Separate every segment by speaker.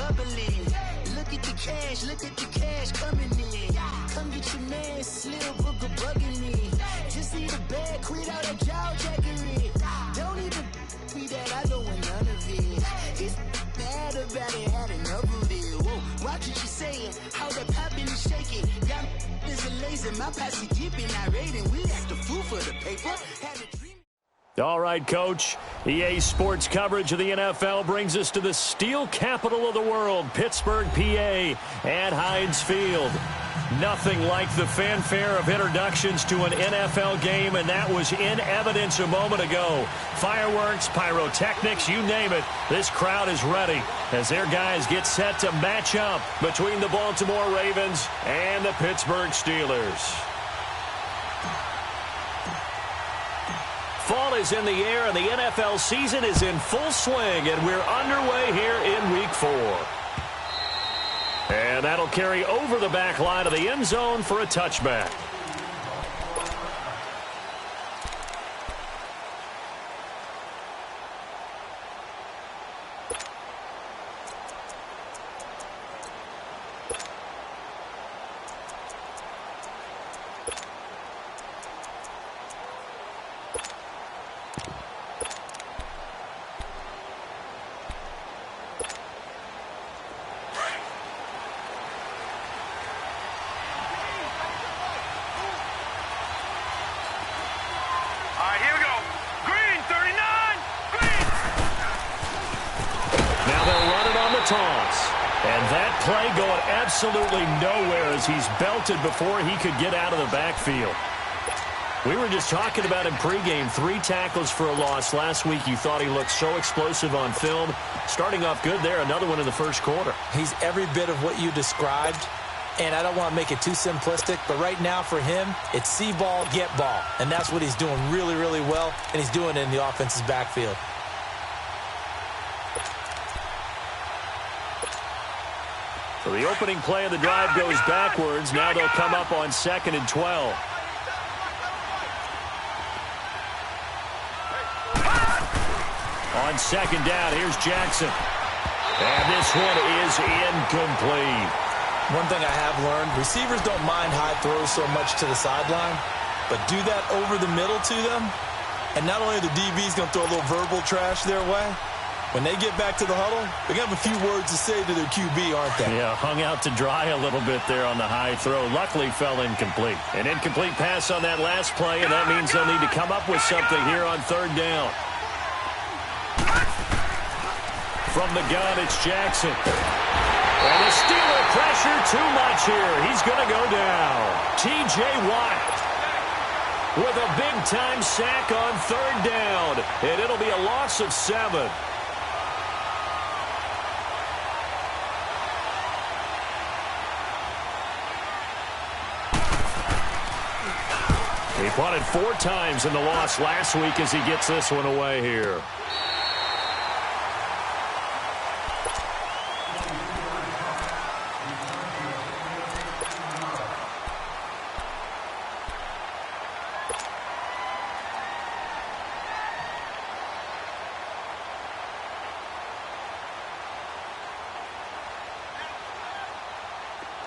Speaker 1: bubbling. Look at the cash coming in. Come get your man, Slim Booker bugging me. Just need a bag, quit all that jaw jackery. Don't even be that, I don't want none of it. He's mad about it, had enough of it. Whoa, watch what you saying, how that poppin' and shaking. Got is a lazy, my posse deep in our rating. We act the fool for the paper. Had a dream.
Speaker 2: All right, Coach. EA Sports coverage of the NFL brings us to the steel capital of the world, Pittsburgh, PA, at Heinz Field. Nothing like the fanfare of introductions to an NFL game, and that was in evidence a moment ago. Fireworks, pyrotechnics, you name it. This crowd is ready as their guys get set to match up between the Baltimore Ravens and the Pittsburgh Steelers. Fall is in the air, and the NFL season is in full swing, and we're underway here in Week 4. And that'll carry over the back line of the end zone for a touchback. Absolutely nowhere as he's belted before he could get out of the backfield. We were just talking about him pregame, 3 tackles for a loss. Last week you thought he looked so explosive on film. Starting off good there, another one in the first quarter.
Speaker 3: He's every bit of what you described, and I don't want to make it too simplistic, but right now for him, it's see ball, get ball, and that's what he's doing really, really well, and he's doing it in the offense's backfield.
Speaker 2: So the opening play of the drive goes backwards. Now they'll come up on 2nd and 12. On 2nd down, here's Jackson. And this one is incomplete.
Speaker 3: One thing I have learned, receivers don't mind high throws so much to the sideline, but do that over the middle to them, and not only are the DBs going to throw a little verbal trash their way, when they get back to the huddle, they're going to have a few words to say to their QB, aren't they?
Speaker 2: Yeah, hung out to dry a little bit there on the high throw. Luckily fell incomplete. An incomplete pass on that last play, and that means they'll need to come up with something here on 3rd down. From the gun, it's Jackson. And the Steeler pressure too much here. He's going to go down. T.J. Watt with a big-time sack on 3rd down. And it'll be a loss of 7. He punted 4 times in the loss last week as he gets this one away here.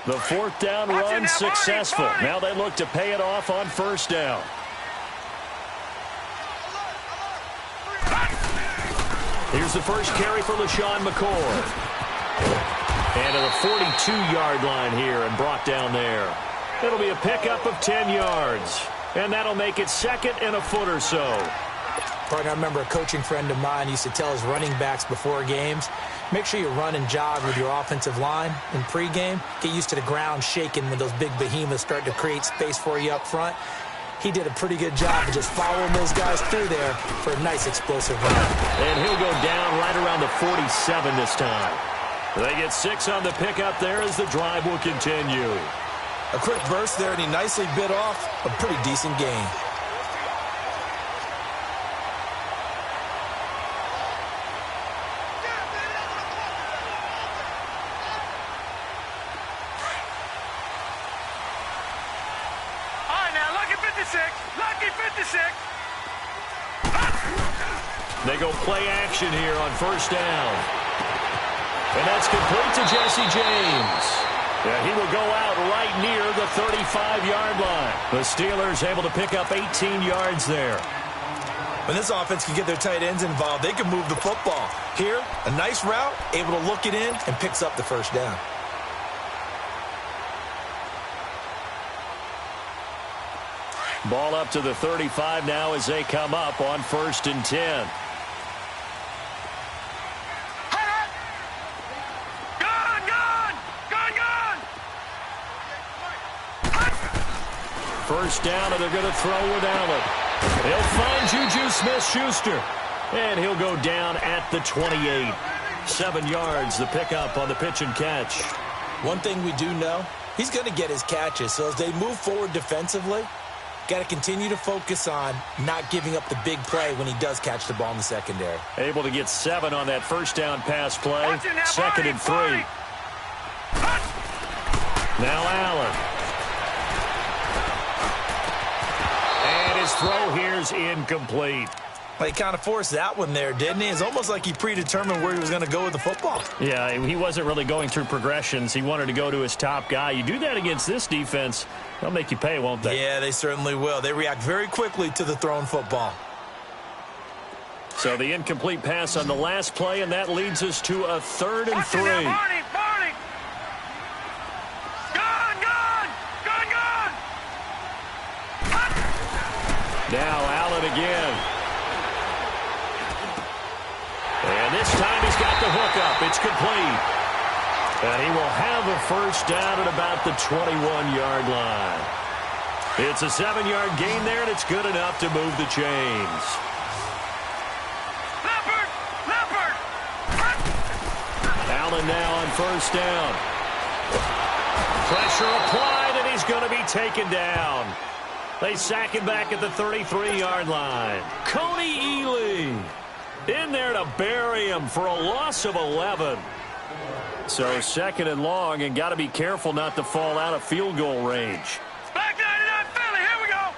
Speaker 2: The 4th down run successful. Now they look to pay it off on 1st down. Here's the first carry for LaShawn McCoy. And to the 42-yard line here and brought down there. It'll be a pickup of 10 yards. And that'll make it 2nd and a foot or so.
Speaker 3: Partner, I remember a coaching friend of mine used to tell his running backs before games, make sure you run and jog with your offensive line in pregame. Get used to the ground shaking when those big behemoths start to create space for you up front. He did a pretty good job of just following those guys through there for a nice explosive run.
Speaker 2: And he'll go down right around the 47 this time. They get 6 on the pickup there as the drive will continue.
Speaker 3: A quick burst there, and he nicely bit off a pretty decent gain.
Speaker 2: They go play action here on 1st down. And that's complete to Jesse James. Yeah, he will go out right near the 35-yard line. The Steelers able to pick up 18 yards there.
Speaker 3: When this offense can get their tight ends involved, they can move the football. Here, a nice route, able to look it in, and picks up the first down.
Speaker 2: Ball up to the 35 now as they come up on 1st and 10. First down, and they're going to throw with Allen. He'll find Juju Smith-Schuster, and he'll go down at the 28. 7 yards, the pickup on the pitch and catch.
Speaker 3: One thing we do know, he's going to get his catches. So as they move forward defensively, got to continue to focus on not giving up the big play when he does catch the ball in the secondary.
Speaker 2: Able to get 7 on that first down pass play. 2nd and 3. Now Allen. And his throw here's incomplete.
Speaker 3: Well, he kind of forced that one there, didn't he? It's almost like he predetermined where he was going to go with the football.
Speaker 2: Yeah, he wasn't really going through progressions. He wanted to go to his top guy. You do that against this defense, they'll make you pay, won't they?
Speaker 3: Yeah, they certainly will. They react very quickly to the thrown football.
Speaker 2: So the incomplete pass on the last play, and that leads us to a 3rd and 3. Now Allen again. And this time he's got the hook up. It's complete. And he will have a first down at about the 21-yard line. It's a 7-yard gain there, and it's good enough to move the chains. Allen now on first down. Pressure applied, and he's going to be taken down. They sack him back at the 33-yard line. Coney Ely in there to bury him for a loss of 11. So 2nd and long, and got to be careful not to fall out of field goal range.
Speaker 4: Back 99 Philly, here we go.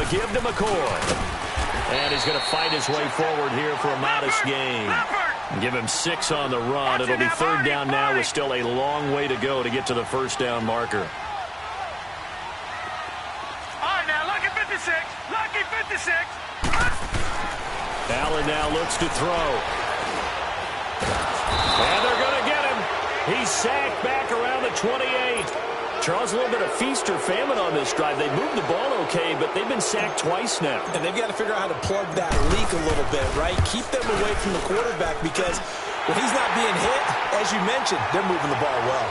Speaker 2: A give to McCoy. And he's going to fight his way forward here for a modest gain. Give him 6 on the run. It'll be 3rd down now with still a long way to go to get to the first down marker.
Speaker 4: Lucky 56.
Speaker 2: Allen now looks to throw. And they're going to get him. He's sacked back around the 28. Charles, a little bit of feast or famine on this drive. They moved the ball okay, but they've been sacked twice now.
Speaker 3: And they've got to figure out how to plug that leak a little bit, right? Keep them away from the quarterback because when he's not being hit, as you mentioned, they're moving the ball well.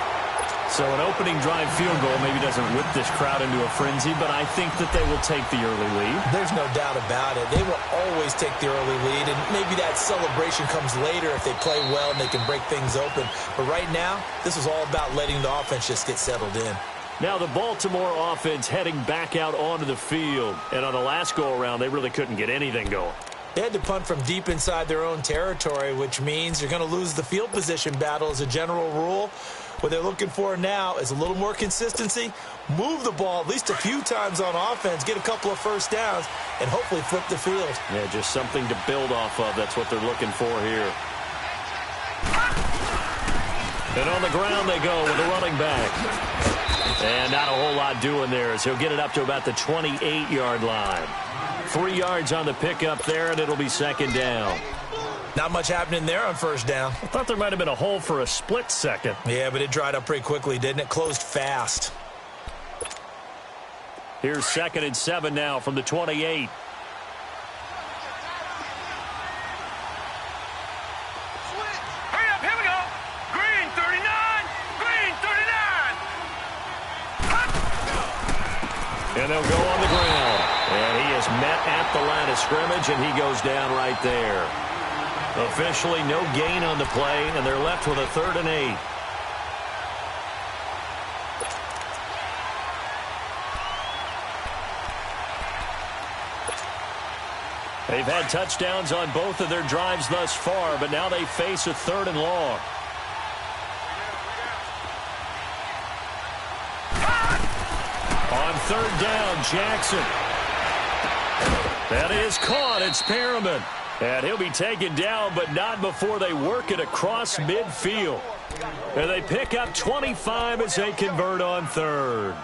Speaker 2: So an opening drive field goal maybe doesn't whip this crowd into a frenzy, but I think that they will take the early lead.
Speaker 3: There's no doubt about it. They will always take the early lead, and maybe that celebration comes later if they play well and they can break things open. But right now, this is all about letting the offense just get settled in.
Speaker 2: Now the Baltimore offense heading back out onto the field. And on the last go-around, they really couldn't get anything going.
Speaker 3: They had to punt from deep inside their own territory, which means you're going to lose the field position battle as a general rule. What they're looking for now is a little more consistency, move the ball at least a few times on offense, get a couple of first downs, and hopefully flip the field.
Speaker 2: Yeah, just something to build off of. That's what they're looking for here. And on the ground they go with a running back. And not a whole lot doing there as he'll get it up to about the 28-yard line. 3 yards on the pickup there, and it'll be 2nd down.
Speaker 3: Not much happening there on first down.
Speaker 2: I thought there might have been a hole for a split second.
Speaker 3: Yeah, but it dried up pretty quickly, didn't it? Closed fast.
Speaker 2: Here's 2nd and 7 now from the 28.
Speaker 4: Hurry up, here we go. Green 39. Green 39.
Speaker 2: And they'll go on the ground. And he is met at the line of scrimmage, and he goes down right there. Officially no gain on the play, and they're left with a 3rd and 8. They've had touchdowns on both of their drives thus far, but now they face a 3rd and long. On 3rd down, Jackson. That is caught. It's Perriman. And he'll be taken down, but not before they work it across midfield. And they pick up 25 as they convert on third.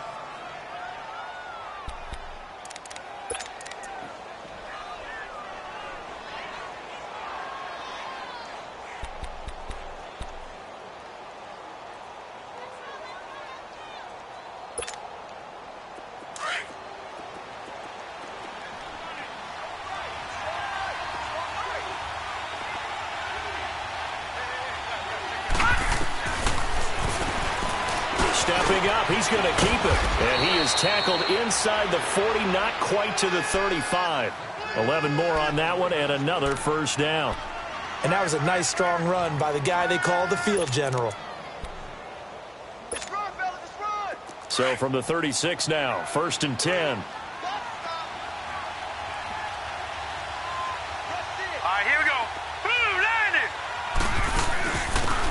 Speaker 2: Stepping up, he's going to keep it. And he is tackled inside the 40, not quite to the 35. 11 more on that one and another first down.
Speaker 3: And that was a nice, strong run by the guy they call the field general.
Speaker 4: Let's run, fellas, let's run.
Speaker 2: So from the 36 now, 1st and 10.
Speaker 4: All right, here we go. Boom, landed.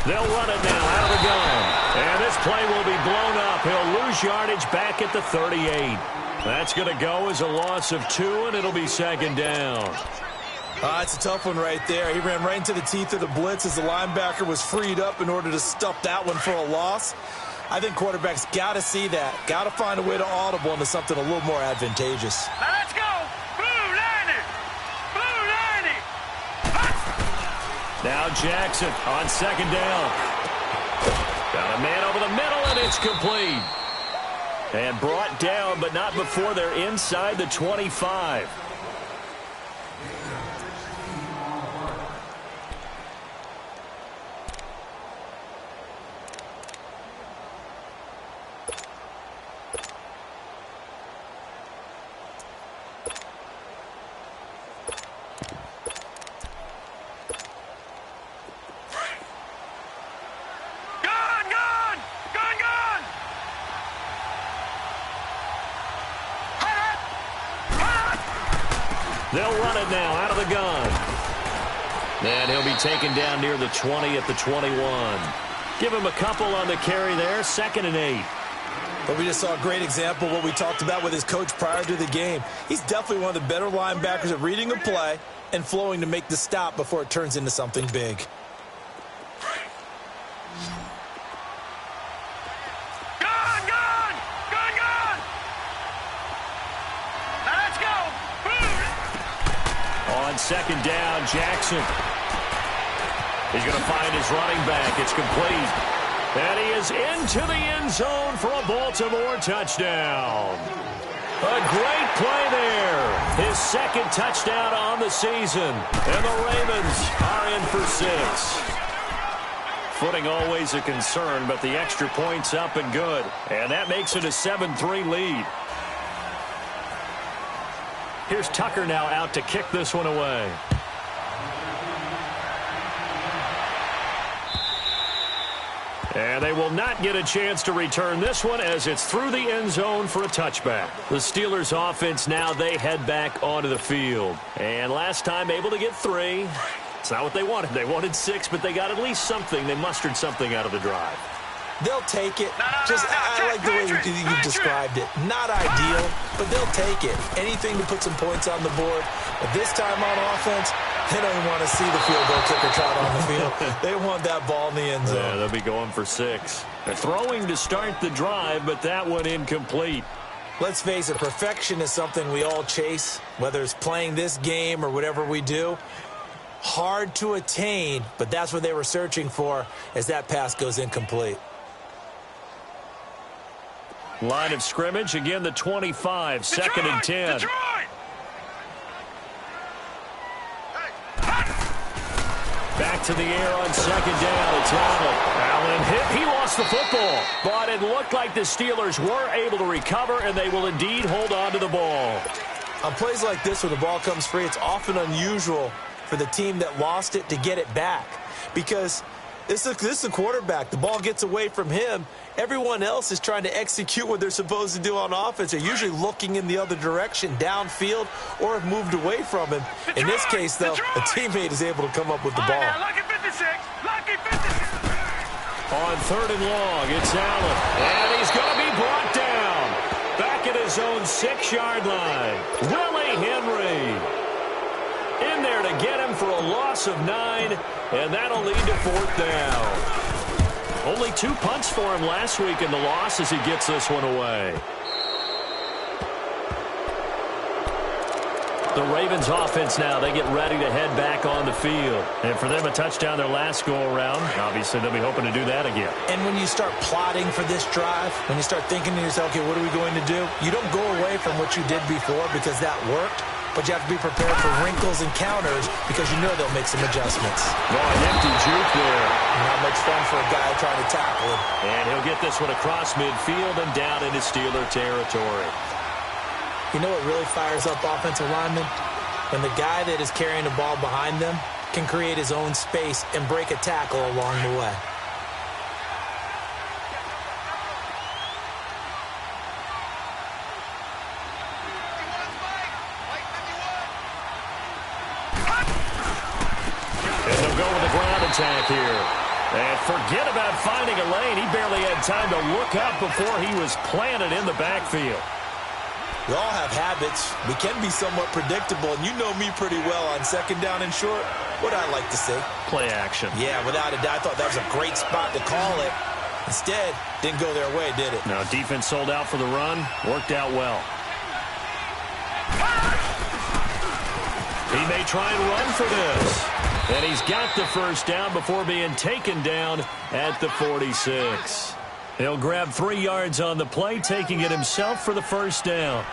Speaker 2: They'll run it now out of the gun. And this play will be blown up. He'll lose yardage back at the 38. That's going to go as a loss of 2, and it'll be 2nd down.
Speaker 3: It's a tough one right there. He ran right into the teeth of the blitz as the linebacker was freed up in order to stuff that one for a loss. I think quarterbacks got to see that. Got to find a way to audible into something a little more advantageous.
Speaker 4: Now let's go. Boom, landed. Boom, landed.
Speaker 2: Now Jackson on 2nd down. Got a man over the middle, and it's complete. And brought down, but not before they're inside the 25. They'll run it now out of the gun. And he'll be taken down near the 20 at the 21. Give him a couple on the carry there. 2nd and 8.
Speaker 3: But we just saw a great example of what we talked about with his coach prior to the game. He's definitely one of the better linebackers at reading a play and flowing to make the stop before it turns into something big.
Speaker 2: On 2nd down, Jackson. He's going to find his running back. It's complete. And he is into the end zone for a Baltimore touchdown. A great play there. His 2nd touchdown on the season. And the Ravens are in for 6. Footing always a concern, but the extra point's up and good. And that makes it a 7-3 lead. Here's Tucker now out to kick this one away. And they will not get a chance to return this one as it's through the end zone for a touchback. The Steelers offense now, they head back onto the field. And last time able to get 3. It's not what they wanted. They wanted 6, but they got at least something. They mustered something out of the drive.
Speaker 3: They'll take it. I like the way you described it. Not ideal, but they'll take it. Anything to put some points on the board. But this time on offense, they don't even want to see the field goal kicker trot on the field. They want that ball in the end zone.
Speaker 2: Yeah, they'll be going for 6. They're throwing to start the drive, but that one incomplete.
Speaker 3: Let's face it, perfection is something we all chase, whether it's playing this game or whatever we do. Hard to attain, but that's what they were searching for as that pass goes incomplete.
Speaker 2: Line of scrimmage, again the 25,
Speaker 4: Detroit,
Speaker 2: 2nd and 10.
Speaker 4: Detroit.
Speaker 2: Back to the air on 2nd down. It's Allen hit. He lost the football, but it looked like the Steelers were able to recover, and they will indeed hold on to the ball.
Speaker 3: On plays like this where the ball comes free, it's often unusual for the team that lost it to get it back because this is the quarterback. The ball gets away from him. Everyone else is trying to execute what they're supposed to do on offense. They're usually looking in the other direction, downfield, or have moved away from him. In this case, though, a teammate is able to come up with the ball.
Speaker 4: Lucky 56. Lucky 56.
Speaker 2: On 3rd and long, it's Allen. And he's going to be brought down. Back at his own 6-yard line. Willie Henry in there there to get him for a loss of 9, and that'll lead to 4th down. Only 2 punts for him last week in the loss as he gets this one away. The Ravens offense now, they get ready to head back on the field. And for them, a touchdown their last go-around. Obviously, they'll be hoping to do that again.
Speaker 3: And when you start plotting for this drive, when you start thinking to yourself, okay, what are we going to do? You don't go away from what you did before because that worked. But you have to be prepared for wrinkles and counters because you know they'll make some adjustments.
Speaker 2: Oh, an empty juke there.
Speaker 3: Not much fun for a guy trying to tackle him.
Speaker 2: And he'll get this one across midfield and down into Steeler territory.
Speaker 3: You know what really fires up offensive linemen? When the guy that is carrying the ball behind them can create his own space and break a tackle along the way.
Speaker 2: And they'll go with the ground attack here. And forget about finding a lane. He barely had time to look up before he was planted in the backfield.
Speaker 5: We all have habits. We can be somewhat predictable, and you know me pretty well on 2nd down and short. What I like to say?
Speaker 2: Play action.
Speaker 5: Yeah, without a doubt. I thought that was a great spot to call it. Instead, didn't go their way, did it?
Speaker 2: Now, defense sold out for the run. Worked out well. He may try and run for this. And he's got the 1st down before being taken down at the 46. He'll grab 3 yards on the play, taking it himself for the 1st down.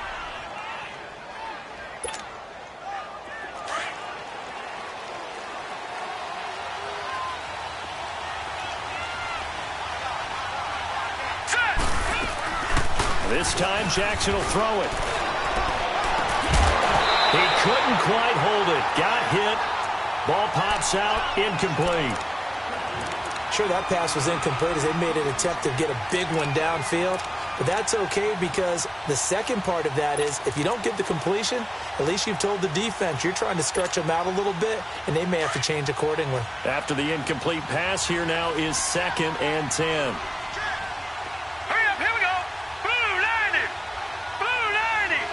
Speaker 2: This time, Jackson will throw it. He couldn't quite hold it. Got hit. Ball pops out, incomplete.
Speaker 3: Sure, that pass was incomplete as they made an attempt to get a big one downfield. But that's okay because the second part of that is if you don't get the completion, at least you've told the defense you're trying to stretch them out a little bit, and they may have to change accordingly.
Speaker 2: After the incomplete pass, here now is 2nd and 10.
Speaker 4: Hurry up, here we go. Blue 90. Blue 90.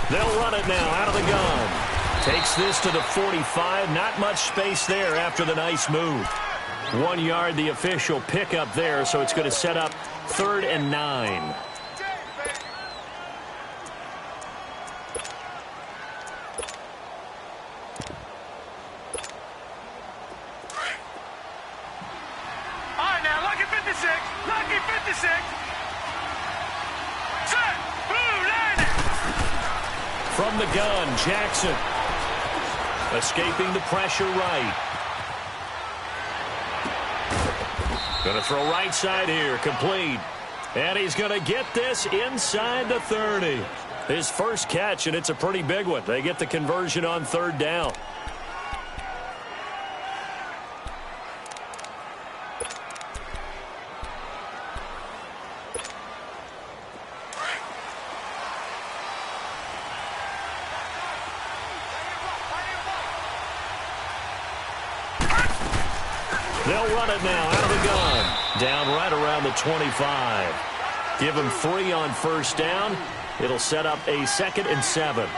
Speaker 2: They'll run it now out of the gun. Takes this to the 45. Not much space there after the nice move. 1 yard, the official pickup there, so it's going to set up 3rd and 9.
Speaker 4: All right, now, lucky 56. Lucky 56. Set. Blue 90.
Speaker 2: From the gun, Jackson. Escaping the pressure right. Going to throw right side here, complete. And he's going to get this inside the 30. His first catch, and it's a pretty big one. They get the conversion on 3rd down. They'll run it now out of the gun. Down right around the 25. Give him 3 on 1st down. It'll set up a 2nd and 7.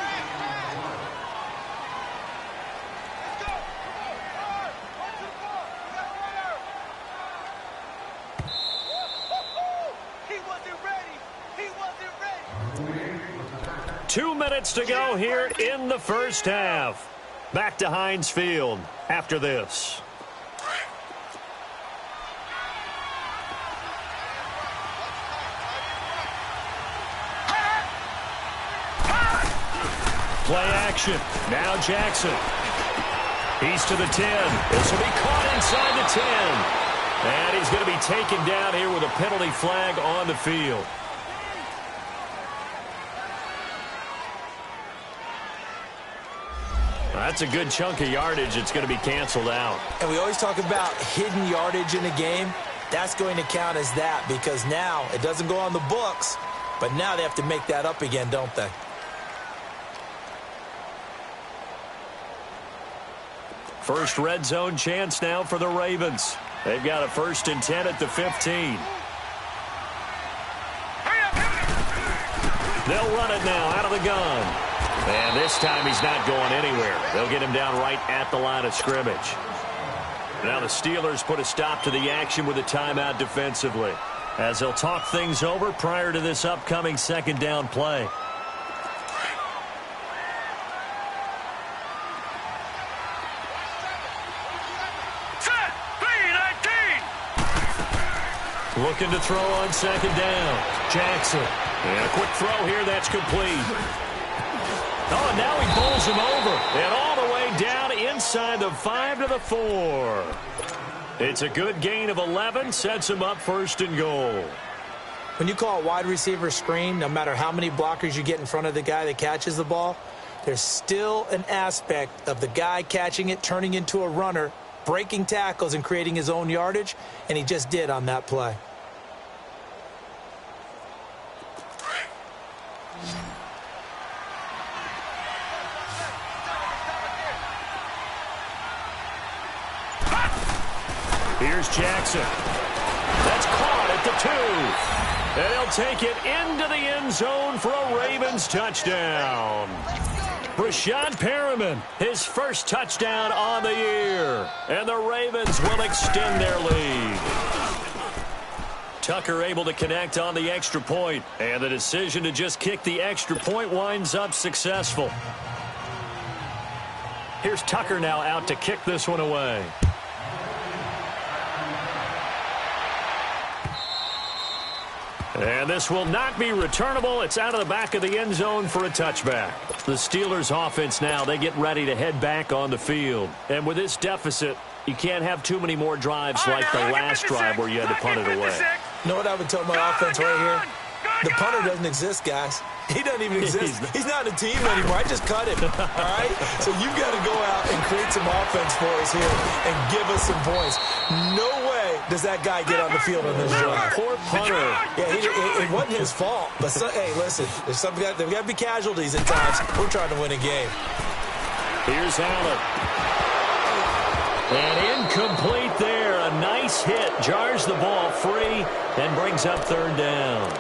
Speaker 4: He wasn't ready. He wasn't ready.
Speaker 2: 2 minutes to go here in the 1st half. Back to Heinz Field after this. Play action. Now Jackson. He's to the 10. This will be caught inside the 10. And he's going to be taken down here with a penalty flag on the field. That's a good chunk of yardage. It's going to be canceled out.
Speaker 3: And we always talk about hidden yardage in a game. That's going to count as that because now it doesn't go on the books, but now they have to make that up again, don't they?
Speaker 2: First red zone chance now for the Ravens. They've got a 1st and 10 at the 15. They'll run it now out of the gun. And this time he's not going anywhere. They'll get him down right at the line of scrimmage. Now the Steelers put a stop to the action with a timeout defensively, as they'll talk things over prior to this upcoming second down play.
Speaker 4: Set, 3-19.
Speaker 2: Looking to throw on second down. Jackson. And a quick throw here that's complete. Oh, and now he bowls him over. And all the way down inside the 5 to the 4. It's a good gain of 11. Sets him up first and goal.
Speaker 3: When you call a wide receiver screen, no matter how many blockers you get in front of the guy that catches the ball, there's still an aspect of the guy catching it, turning into a runner, breaking tackles and creating his own yardage, and he just did on that play.
Speaker 2: Here's Jackson. That's caught at the 2. And he'll take it into the end zone for a Ravens touchdown. Brashad Perriman, his first touchdown on the year. And the Ravens will extend their lead. Tucker able to connect on the extra point. And the decision to just kick the extra point winds up successful. Here's Tucker now out to kick this one away. And this will not be returnable. It's out of the back of the end zone for a touchback. The Steelers offense now, they get ready to head back on the field. And with this deficit, you can't have too many more drives like the last drive where you had to punt it away.
Speaker 3: You know what I would tell my offense right here? The punter doesn't exist, guys. He doesn't even exist. He's not in a team anymore. I just cut him, all right? So you've got to go out and create some offense for us here and give us some points. No way does that guy get on the field on this drive.
Speaker 2: Poor punter.
Speaker 3: Yeah, it wasn't his fault. But, hey, listen, there's got to be casualties at times. We're trying to win a game.
Speaker 2: Here's Allen. And incomplete there. A nice hit. Jars the ball free and brings up third down.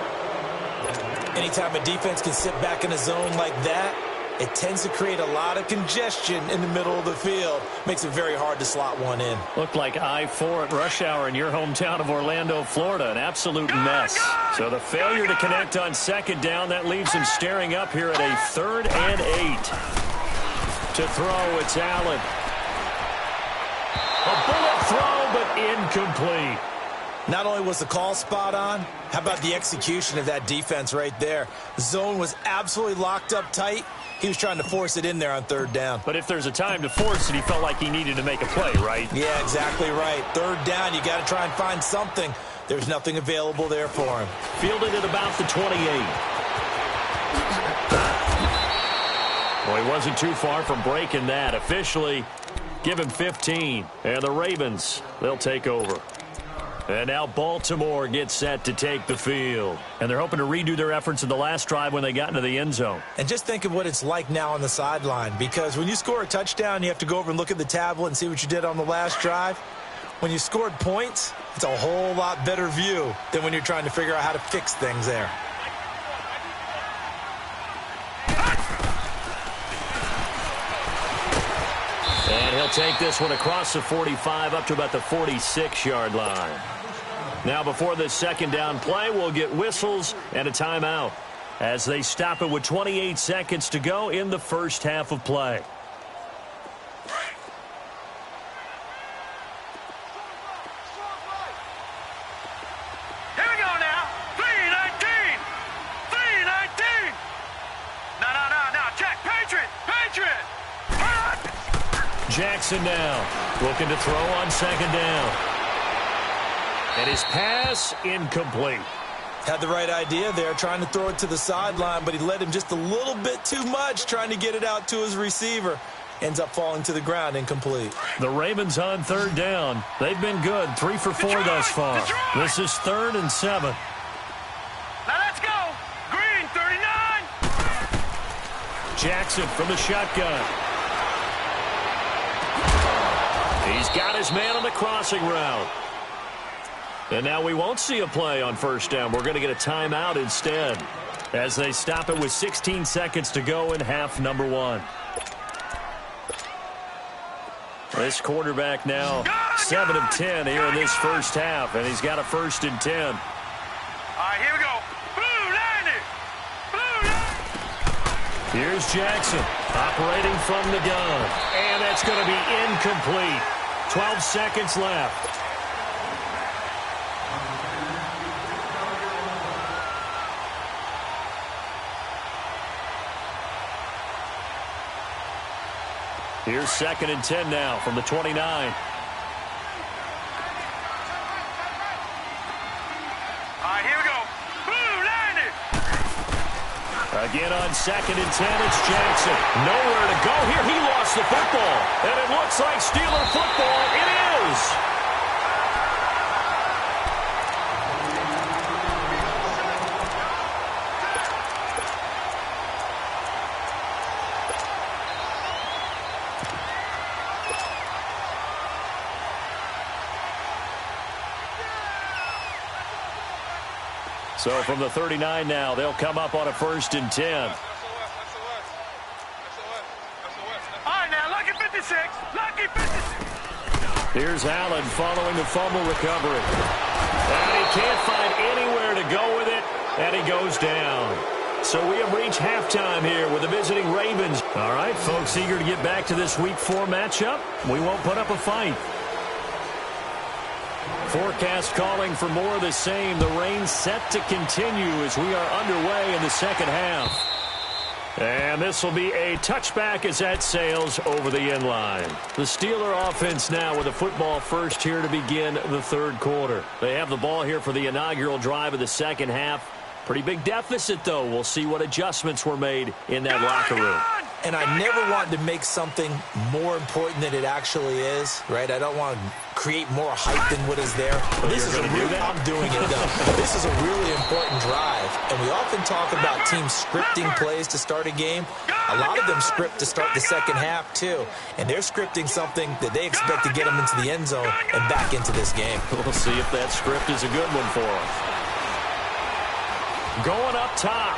Speaker 3: Anytime a defense can sit back in a zone like that, it tends to create a lot of congestion in the middle of the field. Makes it very hard to slot one in.
Speaker 2: Looked like I-4 at rush hour in your hometown of Orlando, Florida. An absolute mess. So the failure to connect on second down, that leaves him staring up here at a 3rd and 8. To throw, it's Allen. A bullet throw, but incomplete.
Speaker 3: Not only was the call spot on, how about the execution of that defense right there? The zone was absolutely locked up tight. He was trying to force it in there on 3rd down.
Speaker 2: But if there's a time to force it, he felt like he needed to make a play, right?
Speaker 3: Yeah, exactly right. 3rd down, you got to try and find something. There's nothing available there for him.
Speaker 2: Fielded at about the 28. Well, he wasn't too far from breaking that. Officially, give him 15. And the Ravens, they'll take over. And now Baltimore gets set to take the field. And they're hoping to redo their efforts in the last drive when they got into the end zone.
Speaker 3: And just think of what it's like now on the sideline. Because when you score a touchdown, you have to go over and look at the tablet and see what you did on the last drive. When you scored points, it's a whole lot better view than when you're trying to figure out how to fix things there.
Speaker 2: And he'll take this one across the 45 up to about the 46-yard line. Now before this second down play, we'll get whistles and a timeout as they stop it with 28 seconds to go in the first half of play.
Speaker 4: Here we go now. 3-19. 3-19. No. Check. Patriot.
Speaker 2: Jackson now looking to throw on second down. And his pass incomplete.
Speaker 3: Had the right idea there, trying to throw it to the sideline, but he led him just a little bit too much, trying to get it out to his receiver. Ends up falling to the ground, incomplete.
Speaker 2: The Ravens on 3rd down. They've been good, 3 for 4 thus far. This is 3rd and 7.
Speaker 4: Now let's go. Green, 39.
Speaker 2: Jackson from the shotgun. He's got his man on the crossing route. And now we won't see a play on 1st down. We're going to get a timeout instead. as they stop it with 16 seconds to go in half number 1. This quarterback now 7 of 10 here in this first half, and he's got a 1st and 10.
Speaker 4: All right, here we go. Blue line it. Blue line.
Speaker 2: Here's Jackson operating from the gun, and that's going to be incomplete. 12 seconds left. Here's 2nd and 10 now from the 29.
Speaker 4: All right, here we go. Blue line it.
Speaker 2: Again on 2nd and 10, it's Jackson. Nowhere to go here. He lost the football. And it looks like Steeler football. It is. So from the 39 now, they'll come up on a 1st and 10.
Speaker 4: All right, now, lucky 56. Lucky 56.
Speaker 2: Here's Allen following the fumble recovery. And he can't find anywhere to go with it, and he goes down. So we have reached halftime here with the visiting Ravens. All right, folks, eager to get back to this Week 4 matchup. We won't put up a fight. Forecast calling for more of the same. The rain set to continue as we are underway in the second half. And this will be a touchback as that sails over the end line. The Steeler offense now with a football first here to begin the 3rd quarter. They have the ball here for the inaugural drive of the second half. Pretty big deficit, though. We'll see what adjustments were made in that locker room.
Speaker 3: And I never want to make something more important than it actually is, right? I don't want to create more hype than what is there. But this is a real, I'm doing it, though. This is a really important drive. And we often talk about teams scripting plays to start a game. A lot of them script to start the second half, too. And they're scripting something that they expect to get them into the end zone and back into this game.
Speaker 2: We'll see if that script is a good one for them. Going up top.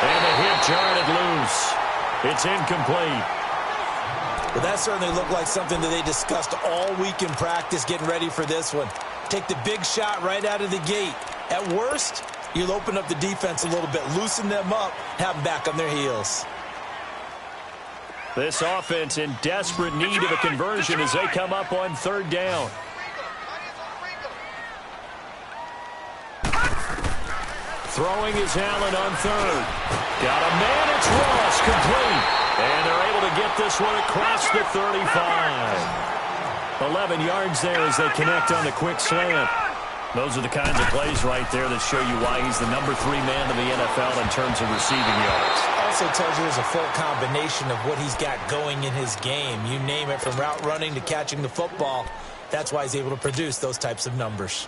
Speaker 2: And the hit jarred it loose. It's incomplete.
Speaker 3: Well, that certainly looked like something that they discussed all week in practice getting ready for this one. Take the big shot right out of the gate. At worst, you'll open up the defense a little bit, loosen them up, have them back on their heels.
Speaker 2: This offense in desperate need of a conversion as they come up on 3rd down. Throwing is Allen on 3rd. Got a man, it's Ross, complete. And they're able to get this one across the 35. 11 yards there as they connect on the quick slant. Those are the kinds of plays right there that show you why he's the number 3 man in the NFL in terms of receiving yards.
Speaker 3: Also tells you there's a full combination of what he's got going in his game. You name it, from route running to catching the football. That's why he's able to produce those types of numbers.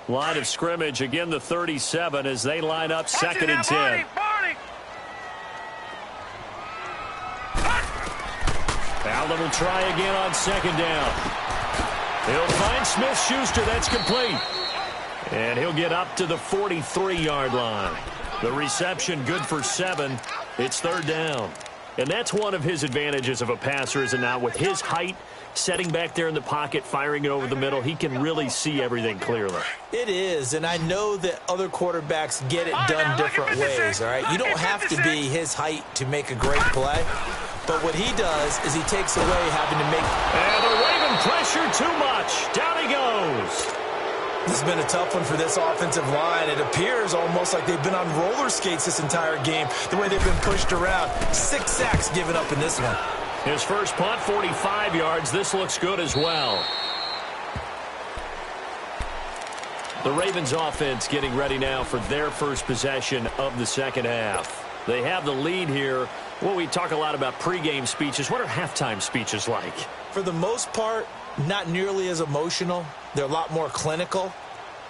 Speaker 2: Line of scrimmage, again the 37 as they line up 2nd and 10. Allen will try again on 2nd down. He'll find Smith-Schuster. That's complete. And he'll get up to the 43-yard line. The reception good for 7. It's 3rd down. And that's one of his advantages of a passer, is it not? With his height, setting back there in the pocket, firing it over the middle, he can really see everything clearly.
Speaker 3: It is, and I know that other quarterbacks get it done different ways, all right? You don't have to be his height to make a great play, but what he does is he takes away having to make...
Speaker 2: And the Raven pressure too much. Down he goes.
Speaker 3: This has been a tough one for this offensive line. It appears almost like they've been on roller skates this entire game, the way they've been pushed around. 6 sacks given up in this one.
Speaker 2: His first punt, 45 yards. This looks good as well. The Ravens offense getting ready now for their first possession of the second half. They have the lead here. Well, we talk a lot about pregame speeches. What are halftime speeches like?
Speaker 3: For the most part, not nearly as emotional. They're a lot more clinical.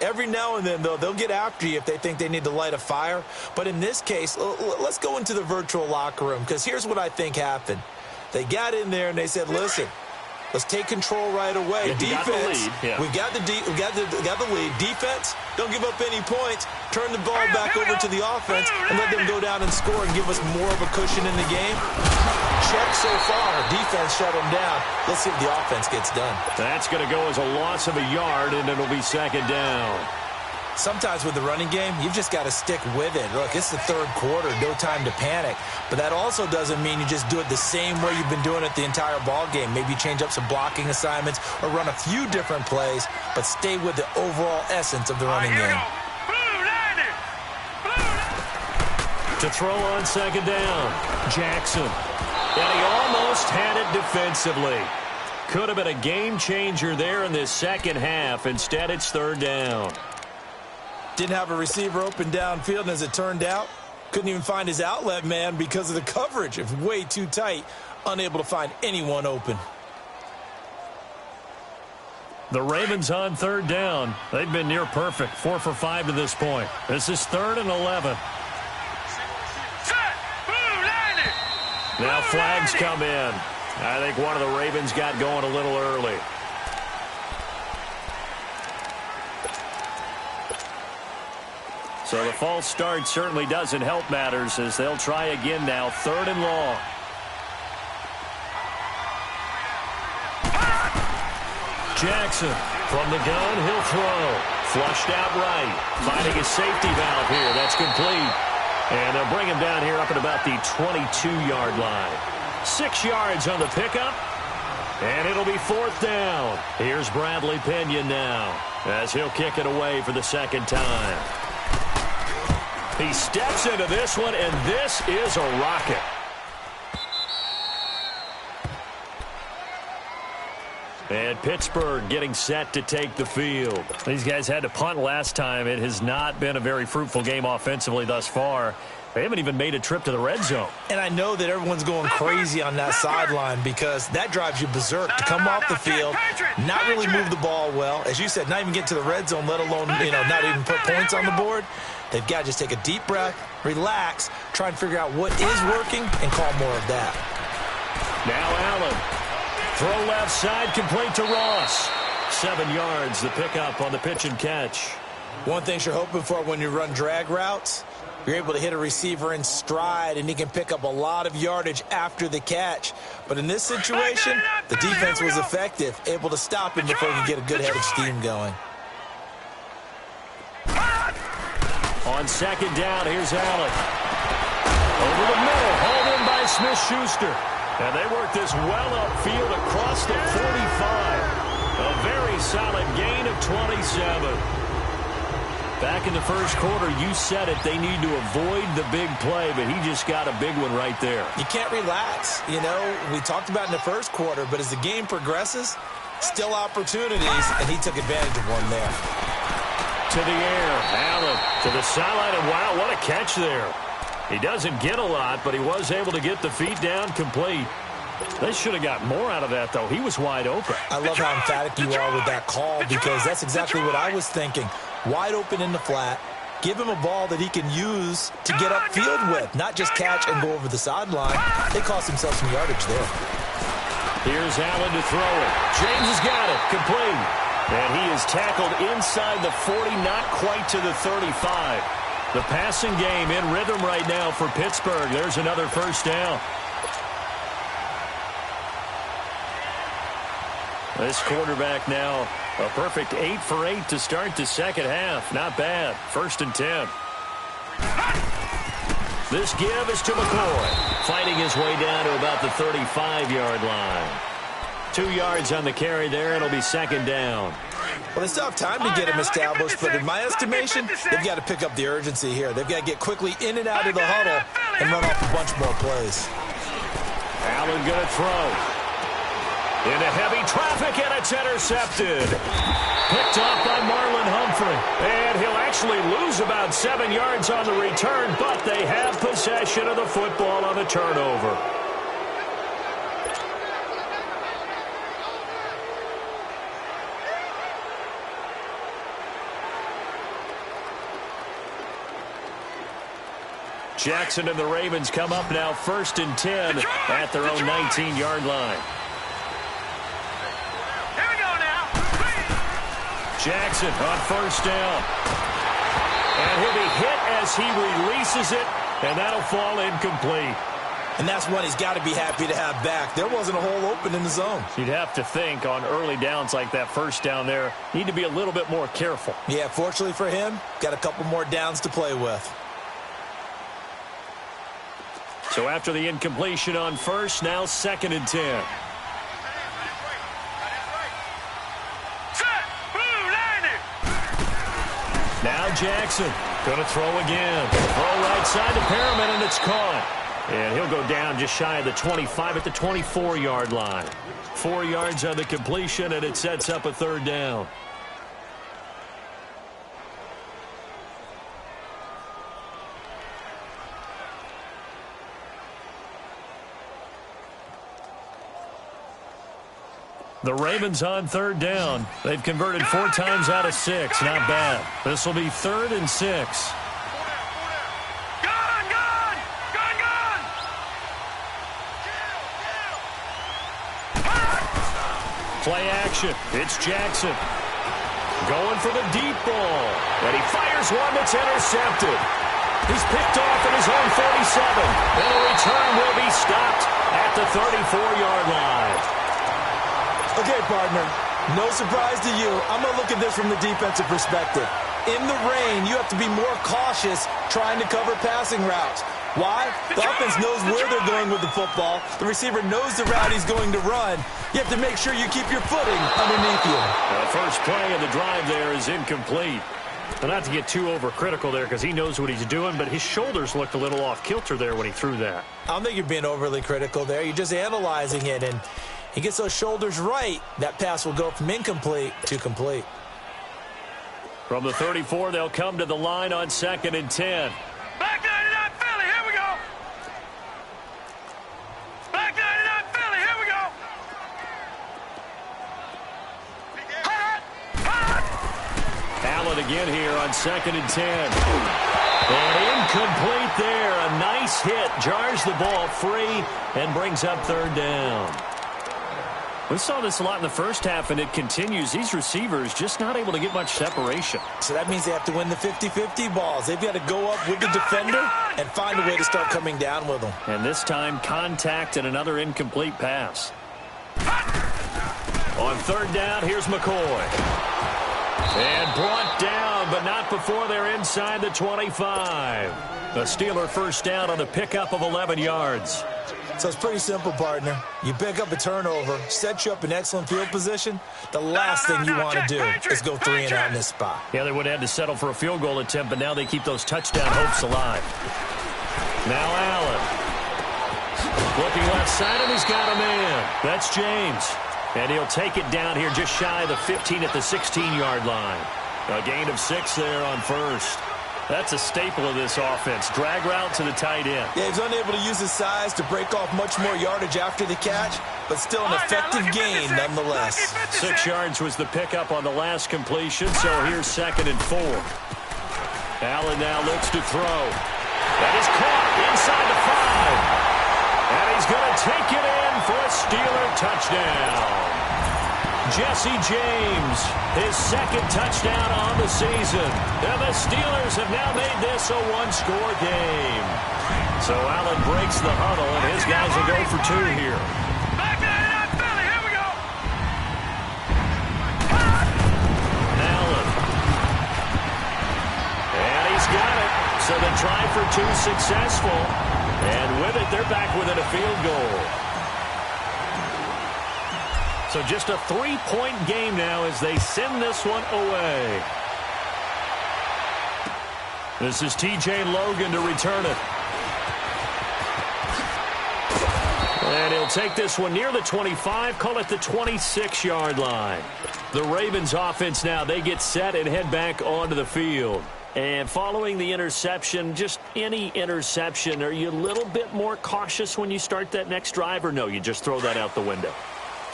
Speaker 3: Every now and then, though, they'll get after you if they think they need to light a fire. But in this case, let's go into the virtual locker room, because here's what I think happened.
Speaker 5: They got in there and they said, listen, let's take control right away. Defense, we've got the lead. Defense, don't give up any points. Turn the ball back over to the offense and let them go down and score and give us more of a cushion in the game. Check so far. Defense shut them down. Let's see if the offense gets done.
Speaker 2: That's going to go as a loss of a yard, and it'll be second down.
Speaker 5: Sometimes with the running game, you've just got to stick with it. Look, it's the third quarter, no time to panic. But that also doesn't mean you just do it the same way you've been doing it the entire ball game. Maybe change up some blocking assignments or run a few different plays, but stay with the overall essence of the running game.
Speaker 2: To throw on second down, Jackson. And he almost had it defensively. Could have been a game changer there in this second half. Instead, it's third down.
Speaker 5: Didn't have a receiver open downfield, and as it turned out, couldn't even find his outlet man because of the coverage. It was way too tight, unable to find anyone open.
Speaker 2: The Ravens on third down. They've been near perfect, 4 for 5 to this point. This is 3rd and 11. Now flags come in. I think one of the Ravens got going a little early. So the false start certainly doesn't help matters as they'll try again now. 3rd and long. Jackson from the gun. He'll throw. Flushed out right. Finding a safety valve here. That's complete. And they'll bring him down here up at about the 22-yard line. 6 yards on the pickup. And it'll be 4th down. Here's Bradley Pinion now as he'll kick it away for the second time. He steps into this one, and this is a rocket. And Pittsburgh getting set to take the field. These guys had to punt last time. It has not been a very fruitful game offensively thus far. They haven't even made a trip to the red zone.
Speaker 5: And I know that everyone's going crazy on that sideline because that drives you berserk to come off the field, not really move the ball well. As you said, not even get to the red zone, let alone, not even put points on the board. They've got to just take a deep breath, relax, try and figure out what is working, and call more of that.
Speaker 2: Now Allen. Throw left side, complete to Ross. 7 yards, the pickup on the pitch and catch.
Speaker 5: One thing you're hoping for when you run drag routes, you're able to hit a receiver in stride, and he can pick up a lot of yardage after the catch. But in this situation, the defense was effective, able to stop him before he could get a good head of steam going.
Speaker 2: On second down, here's Allen. Over the middle, hauled in by Smith-Schuster. And they work this well upfield across the 45. A very solid gain of 27. Back in the first quarter, you said it, they need to avoid the big play, but he just got a big one right there.
Speaker 5: You can't relax. We talked about in the first quarter, but as the game progresses, still opportunities, and he took advantage of one there.
Speaker 2: To the air, Allen to the sideline, and wow, what a catch there. He doesn't get a lot, but he was able to get the feet down complete. They should have got more out of that, though. He was wide open.
Speaker 5: I love how emphatic you are with that call because that's exactly what I was thinking. Wide open in the flat. Give him a ball that he can use to get upfield with, not just catch and go over the sideline. They cost themselves some yardage there.
Speaker 2: Here's Allen to throw it. James has got it. Complete. And he is tackled inside the 40, not quite to the 35. The passing game in rhythm right now for Pittsburgh. There's another first down. This quarterback now a perfect 8 for 8 to start the second half. Not bad. 1st and 10. This give is to McCoy. Fighting his way down to about the 35-yard line. 2 yards on the carry there. It'll be second down.
Speaker 5: Well, they still have time to get him established, but in my estimation, they've got to pick up the urgency here. They've got to get quickly in and out of the huddle and run off a bunch more plays.
Speaker 2: Allen going to throw. Into heavy traffic, and it's intercepted. Picked off by Marlon Humphrey. And he'll actually lose about 7 yards on the return, but they have possession of the football on the turnover. Jackson and the Ravens come up now 1st and 10 at their own 19-yard line.
Speaker 4: Here we go now.
Speaker 2: Jackson on 1st down. And he'll be hit as he releases it, and that'll fall incomplete.
Speaker 5: And that's one he's got to be happy to have back. There wasn't a hole open in the zone.
Speaker 2: You'd have to think on early downs like that 1st down there, need to be a little bit more careful.
Speaker 5: Yeah, fortunately for him, got a couple more downs to play with.
Speaker 2: So after the incompletion on 1st, now 2nd and 10. Now Jackson going to throw again. Throw right side to Perriman, and it's caught. And he'll go down just shy of the 25 at the 24-yard line. 4 yards on the completion, and it sets up a 3rd down. The Ravens on 3rd down. They've converted 4 times out of 6. Not bad. This will be 3rd and 6. Play action. It's Jackson. Going for the deep ball. And he fires one that's intercepted. He's picked off at his own 47. And the return will be stopped at the 34-yard line.
Speaker 5: Okay, partner, no surprise to you. I'm going to look at this from the defensive perspective. In the rain, you have to be more cautious trying to cover passing routes. Why? The offense knows where they're going with the football. The receiver knows the route he's going to run. You have to make sure you keep your footing underneath you.
Speaker 2: The first play of the drive there is incomplete. But not to get too overcritical there because he knows what he's doing, but his shoulders looked a little off kilter there when he threw that.
Speaker 5: I don't think you're being overly critical there. You're just analyzing it, and he gets those shoulders right. That pass will go from incomplete to complete.
Speaker 2: From the 34, they'll come to the line on 2nd and 10.
Speaker 4: Back 99 Philly, here we go. Back 99 Philly, here we go.
Speaker 2: Allen again here on 2nd and 10. And incomplete there. A nice hit. Jars the ball free and brings up 3rd down. We saw this a lot in the first half, and it continues. These receivers just not able to get much separation.
Speaker 5: So that means they have to win the 50-50 balls. They've got to go up with the defender and find a way to start coming down with them.
Speaker 2: And this time, contact and another incomplete pass. On 3rd down, here's McCoy. And brought down, but not before they're inside the 25. The Steeler 1st down on a pickup of 11 yards.
Speaker 5: So it's pretty simple, partner. You pick up a turnover, set you up in excellent field position. The last thing you want to do is go 3 and out in this spot.
Speaker 2: Yeah, they would have had to settle for a field goal attempt, but now they keep those touchdown hopes alive. Now Allen. Looking left side, and he's got a man. That's James. And he'll take it down here just shy of the 15 at the 16-yard line. A gain of 6 there on 1st. That's a staple of this offense. Drag route to the tight end.
Speaker 5: Yeah, he's unable to use his size to break off much more yardage after the catch, but still an effective gain nonetheless.
Speaker 2: 6 yards was the pickup on the last completion, so here's 2nd and 4. Allen now looks to throw. That is caught inside the 5. And he's going to take it in for a Steeler touchdown. Jesse James, his 2nd touchdown on the season. And the Steelers have now made this a 1-score game. So Allen breaks the huddle, and his guys will go for 2 here.
Speaker 4: Back 99 Philly, here we go.
Speaker 2: Allen. And he's got it. So the try for 2 successful. And with it, they're back within a field goal. So just a 3-point game now as they send this one away. This is T.J. Logan to return it. And he'll take this one near the 25, call it the 26-yard line. The Ravens offense now, they get set and head back onto the field. And following the interception, just any interception, are you a little bit more cautious when you start that next drive, or no, you just throw that out the window?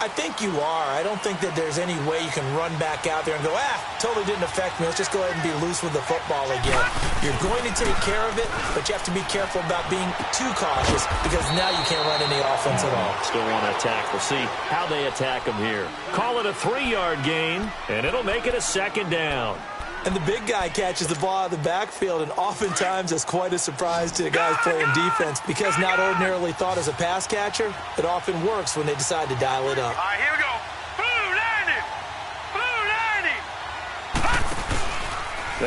Speaker 3: I think you are. I don't think that there's any way you can run back out there and go, totally didn't affect me. Let's just go ahead and be loose with the football again. You're going to take care of it, but you have to be careful about being too cautious because now you can't run any offense at all.
Speaker 2: Still want to attack. We'll see how they attack them here. Call it a 3-yard gain, and it'll make it a 2nd down.
Speaker 5: And the big guy catches the ball out of the backfield, and oftentimes it's quite a surprise to the guys playing defense because not ordinarily thought as a pass catcher, it often works when they decide to dial it up.
Speaker 4: All right, here we go. Blue 90. Blue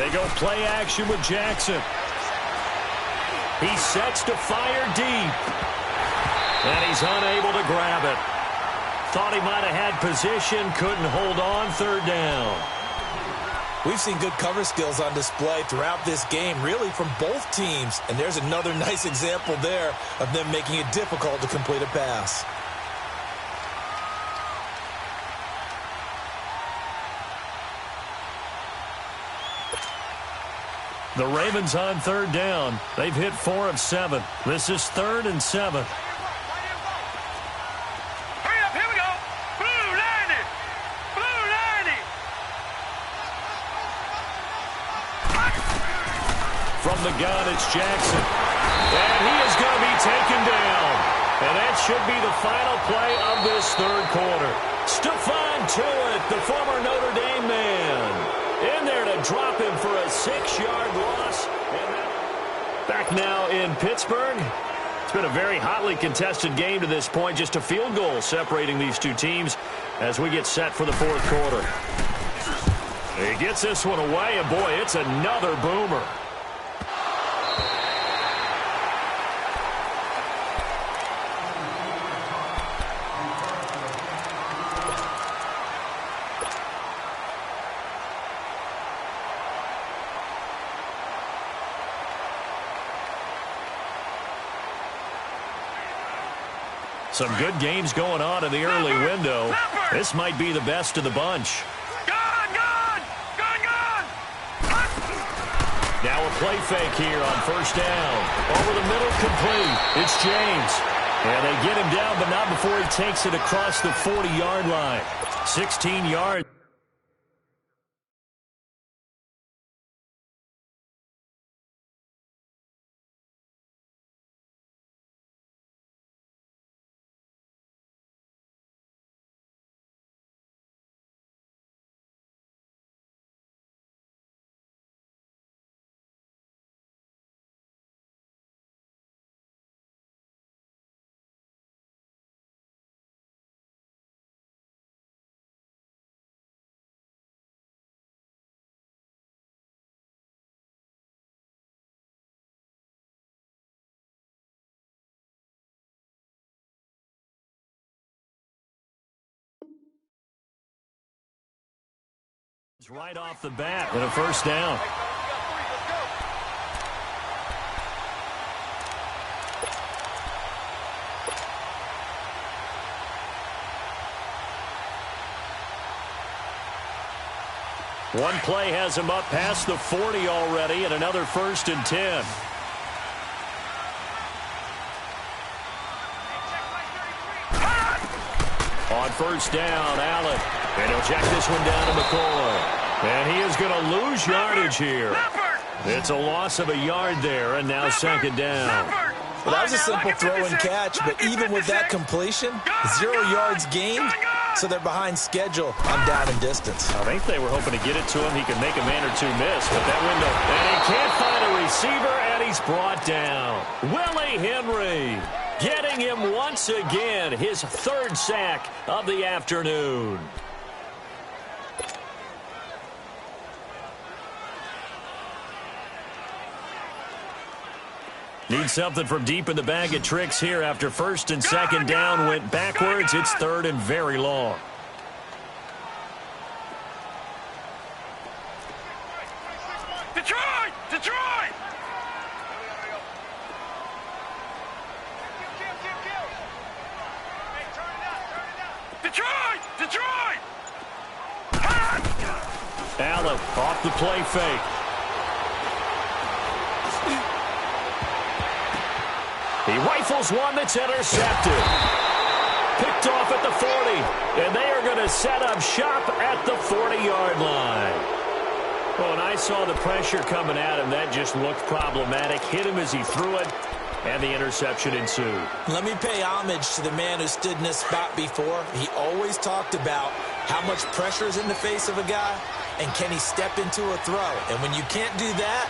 Speaker 4: 90.
Speaker 2: They go play action with Jackson. He sets to fire deep. And he's unable to grab it. Thought he might have had position, couldn't hold on, 3rd down.
Speaker 5: We've seen good cover skills on display throughout this game, really from both teams. And there's another nice example there of them making it difficult to complete a pass.
Speaker 2: The Ravens on 3rd down. They've hit 4 of 7. This is 3rd and 7. From the gun, it's Jackson. And he is going to be taken down. And that should be the final play of this 3rd quarter. Stephon Tuitt, the former Notre Dame man, in there to drop him for a 6-yard loss. Back now in Pittsburgh. It's been a very hotly contested game to this point. Just a field goal separating these two teams as we get set for the 4th quarter. He gets this one away, and boy, it's another boomer. Some good games going on in the early window. This might be the best of the bunch.
Speaker 4: Gone!
Speaker 2: Now a play fake here on 1st down. Over the middle, complete. It's James. And they get him down, but not before he takes it across the 40-yard line. 16 yards. Right off the bat with a 1st down. One play has him up past the 40 already, and another 1st and 10. On 1st down, Allen. And he'll check this one down to McCoy. And he is going to lose yardage here. It's a loss of a yard there, and now 2nd down.
Speaker 5: Well, that was a simple throw and catch, but even with that completion, 0 yards gained, so they're behind schedule on down and distance.
Speaker 2: I think they were hoping to get it to him. He could make a man or two miss, but that window. And he can't find a receiver, and he's brought down. Willie Henry getting him once again, his 3rd sack of the afternoon. Need something from deep in the bag of tricks here after 1st and 2nd down went backwards. It's 3rd and very long.
Speaker 4: Detroit!
Speaker 2: Allen off the play fake. He rifles one that's intercepted. picked off at the 40. And they are going to set up shop at the 40-yard line. Well, when I saw the pressure coming at him, that just looked problematic. Hit him as he threw it, and the interception ensued. Let me pay homage to the man who stood in this spot before. He always talked about how much pressure is in the face of a guy, and can he step into a throw. And when you can't do that,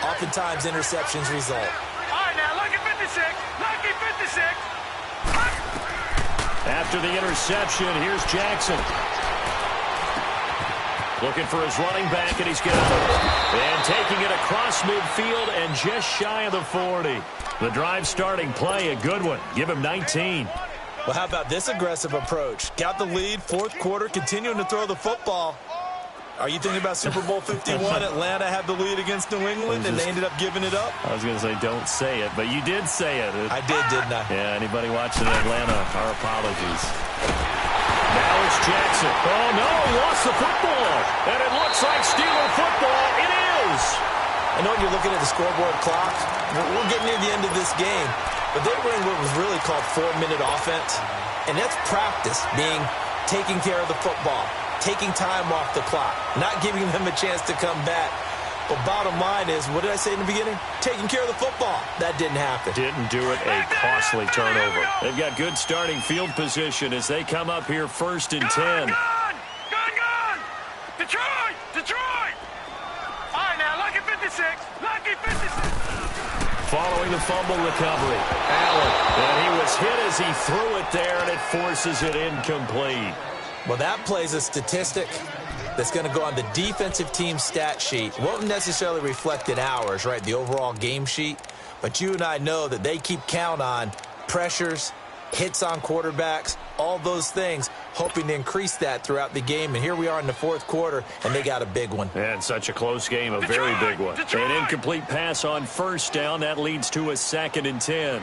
Speaker 2: oftentimes interceptions result.
Speaker 4: All right, now, lucky 56. Lucky 56.
Speaker 2: After the interception, here's Jackson. Looking for his running back, and he's got it. And taking it across midfield and just shy of the 40. The drive starting play, a good one. Give him 19.
Speaker 5: Well, how about this aggressive approach? Got the lead, fourth quarter, continuing to throw the football. Are you thinking about Super Bowl 51? Atlanta had the lead against New England, and they ended up giving it up?
Speaker 2: I was going to say, don't say it, but you did say it.
Speaker 5: I did, didn't I?
Speaker 2: Yeah, anybody watching Atlanta, our apologies. Now it's Jackson. Oh, no, lost the football. And it looks like Steeler football. It is.
Speaker 5: I know you're looking at the scoreboard clock. We're getting near the end of this game, but they were in what was really called 4-minute offense, and that's practice, being taking care of the football, taking time off the clock, not giving them a chance to come back. But bottom line is, what did I say in the beginning? Taking care of the football. That didn't happen.
Speaker 2: Didn't do it. A costly turnover. They've got good starting field position as they come up here 1st and 10.
Speaker 4: Gone! Detroit! Detroit! All right, now, lucky 56. Lucky 56.
Speaker 2: Following the fumble recovery, Allen. And he was hit as he threw it there, and it forces it incomplete.
Speaker 5: Well, that plays a statistic that's going to go on the defensive team stat sheet. Won't necessarily reflect in ours, right, the overall game sheet. But you and I know that they keep count on pressures, hits on quarterbacks, all those things, hoping to increase that throughout the game. And here we are in the fourth quarter, and they got a big one.
Speaker 2: And such a close game, a very big one. An incomplete pass on first down. That leads to a 2nd and 10.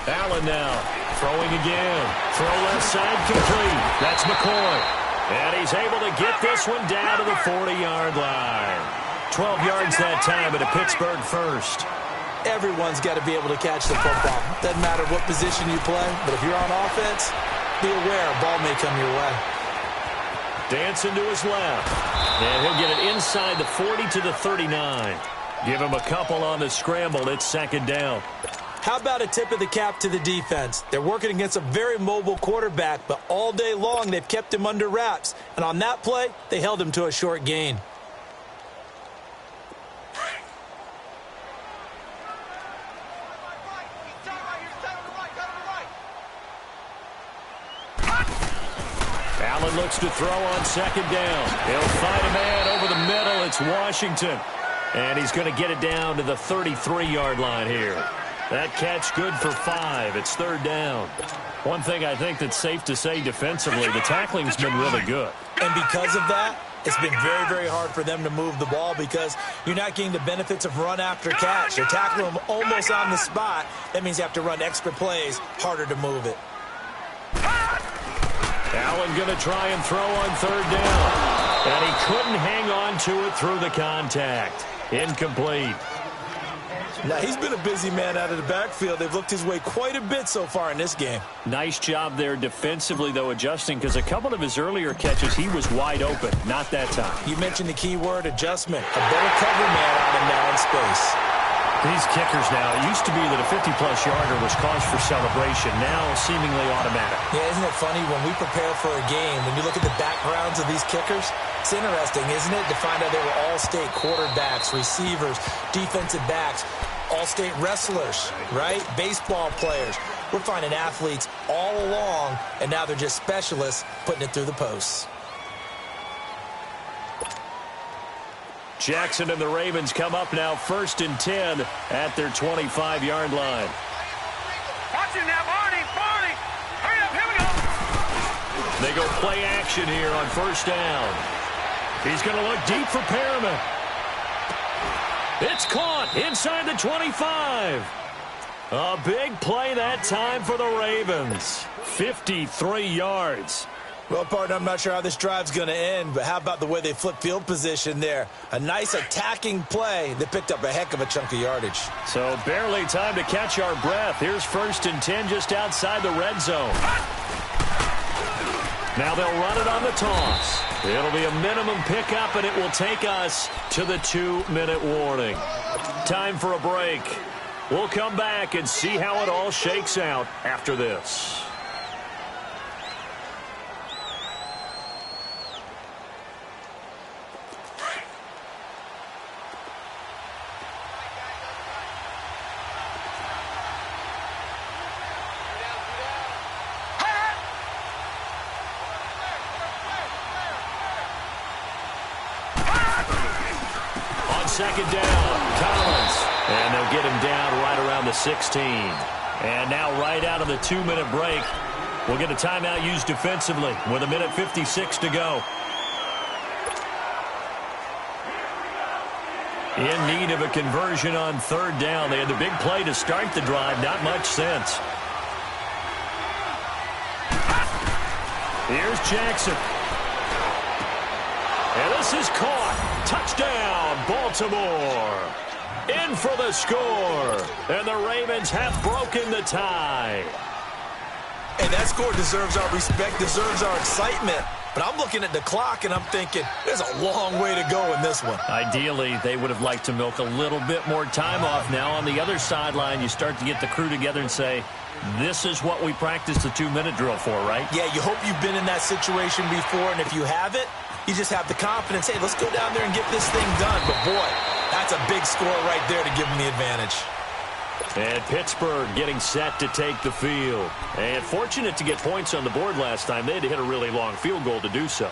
Speaker 2: Allen now. Throwing again. Throw left side complete. That's McCoy. And he's able to get this one down to the 40-yard line. 12 yards that time at a Pittsburgh first.
Speaker 5: Everyone's got to be able to catch the football. Doesn't matter what position you play, but if you're on offense, be aware a ball may come your way.
Speaker 2: Dancing to his left. And he'll get it inside the 40 to the 39. Give him a couple on the scramble. It's 2nd down.
Speaker 5: How about a tip of the cap to the defense? They're working against a very mobile quarterback, but all day long they've kept him under wraps. And on that play, they held him to a short gain.
Speaker 2: Allen looks to throw on 2nd down. He'll find a man over the middle. It's Washington. And he's going to get it down to the 33-yard line here. That catch good for 5. It's 3rd down. One thing I think that's safe to say defensively, the tackling's been really good.
Speaker 5: And because of that, it's been very, very hard for them to move the ball because you're not getting the benefits of run after catch. You're tackling them almost on the spot. That means you have to run extra plays, harder to move it.
Speaker 2: Allen going to try and throw on 3rd down. And he couldn't hang on to it through the contact. Incomplete.
Speaker 5: Now, he's been a busy man out of the backfield. They've looked his way quite a bit so far in this game.
Speaker 2: Nice job there defensively, though, adjusting, because a couple of his earlier catches, he was wide open. Not that time.
Speaker 5: You mentioned the key word, adjustment. A better cover man on him now in space.
Speaker 2: These kickers now, it used to be that a 50-plus yarder was cause for celebration. Now, seemingly automatic.
Speaker 5: Yeah, isn't it funny when we prepare for a game, when you look at the backgrounds of these kickers, it's interesting, isn't it, to find out they were all-state quarterbacks, receivers, defensive backs, all-state wrestlers, right? Baseball players. We're finding athletes all along, and now they're just specialists putting it through the posts.
Speaker 2: Jackson and the Ravens come up now 1st and 10 at their 25-yard line.
Speaker 4: Watch it now, Barney! Hurry up, here we go!
Speaker 2: They go play action here on 1st down. He's going to look deep for Perriman. It's caught inside the 25. A big play that time for the Ravens. 53 yards.
Speaker 5: Well, partner, I'm not sure how this drive's going to end, but how about the way they flip field position there? A nice attacking play that picked up a heck of a chunk of yardage.
Speaker 2: So barely time to catch our breath. Here's 1st and 10 just outside the red zone. Now they'll run it on the toss. It'll be a minimum pickup, and it will take us to the 2-minute warning. Time for a break. We'll come back and see how it all shakes out after this. Second down, Collins. And they'll get him down right around the 16. And now right out of the 2-minute break, we'll get a timeout used defensively with 1:56 to go. In need of a conversion on 3rd down. They had the big play to start the drive. Not much sense. Here's Jackson. And this is caught. Touchdown, Baltimore. In for the score. And the Ravens have broken the tie.
Speaker 5: And that score deserves our respect, deserves our excitement. But I'm looking at the clock, and I'm thinking there's a long way to go in this one.
Speaker 2: Ideally, they would have liked to milk a little bit more time off. Now on the other sideline, you start to get the crew together and say, this is what we practiced the 2-minute drill for, right?
Speaker 5: Yeah, you hope you've been in that situation before, and if you haven't, you just have the confidence, hey, let's go down there and get this thing done. But, boy, that's a big score right there to give them the advantage.
Speaker 2: And Pittsburgh getting set to take the field. And fortunate to get points on the board last time. They had to hit a really long field goal to do so.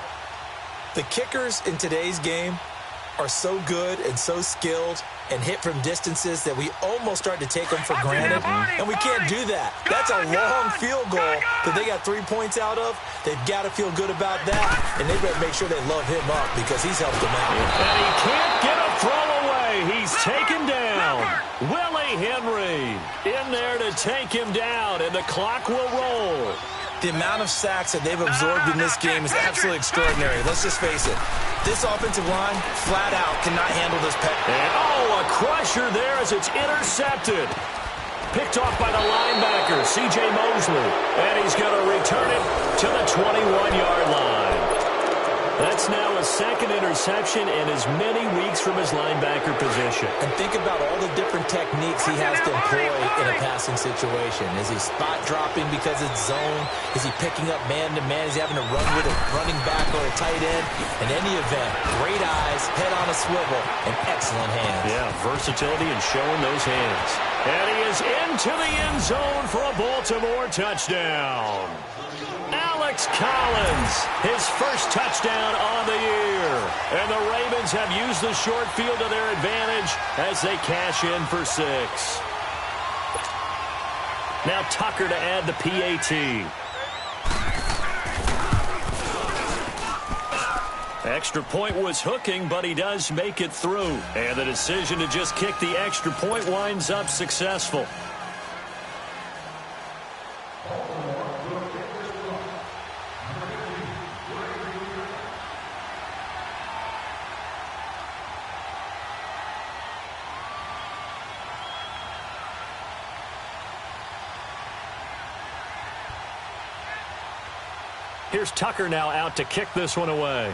Speaker 5: The kickers in today's game are so good and so skilled and hit from distances that we almost start to take them for granted. And we can't do that. That's a long field goal that they got 3 points out of. They've got to feel good about that. And they better make sure they love him up because he's helped them out.
Speaker 2: And he can't get a throw away. He's taken down. Willie Henry in there to take him down. And the clock will roll.
Speaker 5: The amount of sacks that they've absorbed in this game is absolutely extraordinary. Let's just face it. This offensive line, flat out, cannot handle this pass.
Speaker 2: And, a crusher there as it's intercepted. Picked off by the linebacker, C.J. Mosley. And he's going to return it to the 21-yard line. That's now a 2nd interception in as many weeks from his linebacker position.
Speaker 5: And think about all the different techniques he has to employ in a passing situation. Is he spot dropping because it's zone? Is he picking up man-to-man? Is he having to run with a running back or a tight end? In any event, great eyes, head on a swivel, and excellent hands.
Speaker 2: Yeah, versatility and showing those hands. And he is into the end zone for a Baltimore touchdown. Alex Collins, his first touchdown on the year. And the Ravens have used the short field to their advantage as they cash in for 6. Now Tucker to add the PAT. Extra point was hooking, but he does make it through. And the decision to just kick the extra point winds up successful. Here's Tucker now out to kick this one away.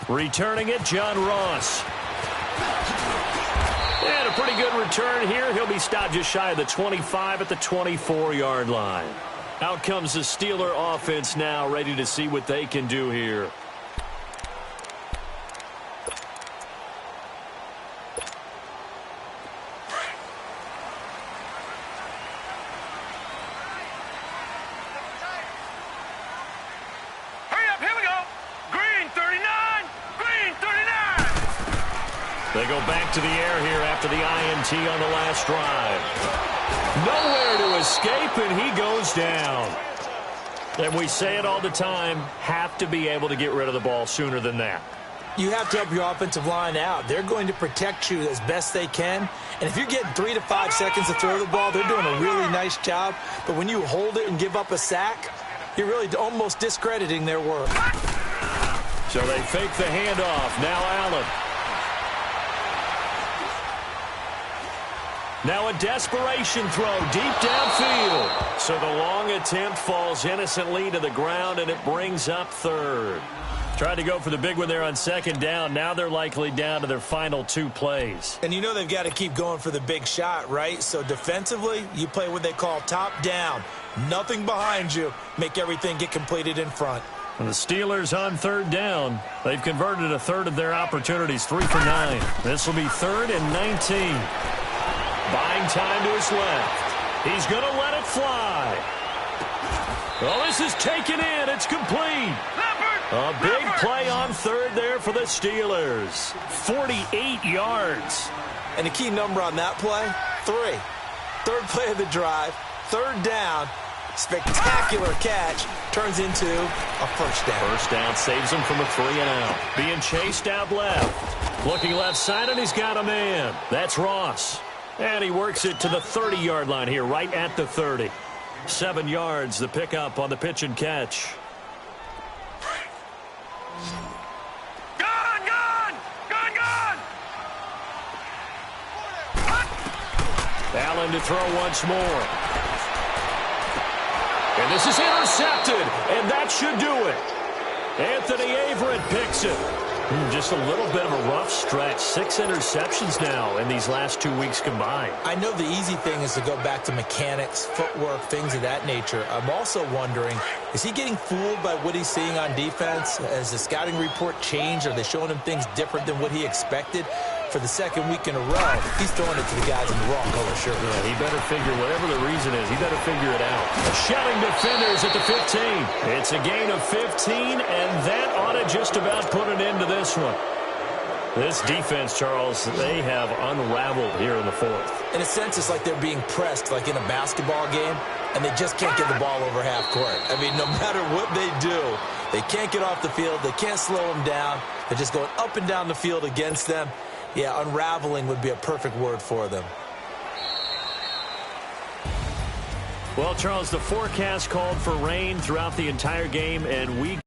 Speaker 2: Returning it, John Ross. And a pretty good return here. He'll be stopped just shy of the 25 at the 24-yard line. Out comes the Steeler offense now, ready to see what they can do here. They go back to the air here after the INT on the last drive. Nowhere to escape, and he goes down. And we say it all the time, have to be able to get rid of the ball sooner than that.
Speaker 3: You have to help your offensive line out. They're going to protect you as best they can. And if you're getting 3 to 5 seconds to throw the ball, they're doing a really nice job. But when you hold it and give up a sack, you're really almost discrediting their work.
Speaker 2: So they fake the handoff. Now Allen. Now a desperation throw deep downfield. So the long attempt falls innocently to the ground, and it brings up third. Tried to go for the big one there on second down. Now they're likely down to their final 2 plays.
Speaker 3: And you know they've got to keep going for the big shot, right? So defensively, you play what they call top down. Nothing behind you. Make everything get completed in front.
Speaker 2: And the Steelers on third down. They've converted a third of their opportunities, 3 for 9. This will be 3rd and 19. Buying time to his left. He's going to let it fly. Well, this is taken in. It's complete. A big play on third there for the Steelers. 48 yards.
Speaker 3: And the key number on that play, 3. Third play of the drive, 3rd down. Spectacular catch turns into a first down.
Speaker 2: First down saves him from a 3 and out. Being chased out left. Looking left side, and he's got a man. That's Ross. And he works it to the 30-yard line here, right at the 30. 7 yards, the pickup on the pitch and catch. Allen to throw once more. And this is intercepted, and that should do it. Anthony Averett picks it. Just a little bit of a rough stretch. 6 interceptions now in these last 2 weeks combined.
Speaker 3: I know the easy thing is to go back to mechanics, footwork, things of that nature. I'm also wondering, is he getting fooled by what he's seeing on defense? Has the scouting report changed? Are they showing him things different than what he expected? For the 2nd week in a row, he's throwing it to the guys in the wrong color shirt.
Speaker 2: Yeah, he better figure, whatever the reason is, he better figure it out. Shelling defenders at the 15. It's a gain of 15, and that ought to just about put an end to this one. This defense, Charles, they have unraveled here in the 4th.
Speaker 3: In a sense, it's like they're being pressed, like in a basketball game, and they just can't get the ball over half court. I mean, no matter what they do, they can't get off the field. They can't slow them down. They're just going up and down the field against them. Yeah, unraveling would be a perfect word for them. Well, Charles, the forecast called for rain throughout the entire game, and we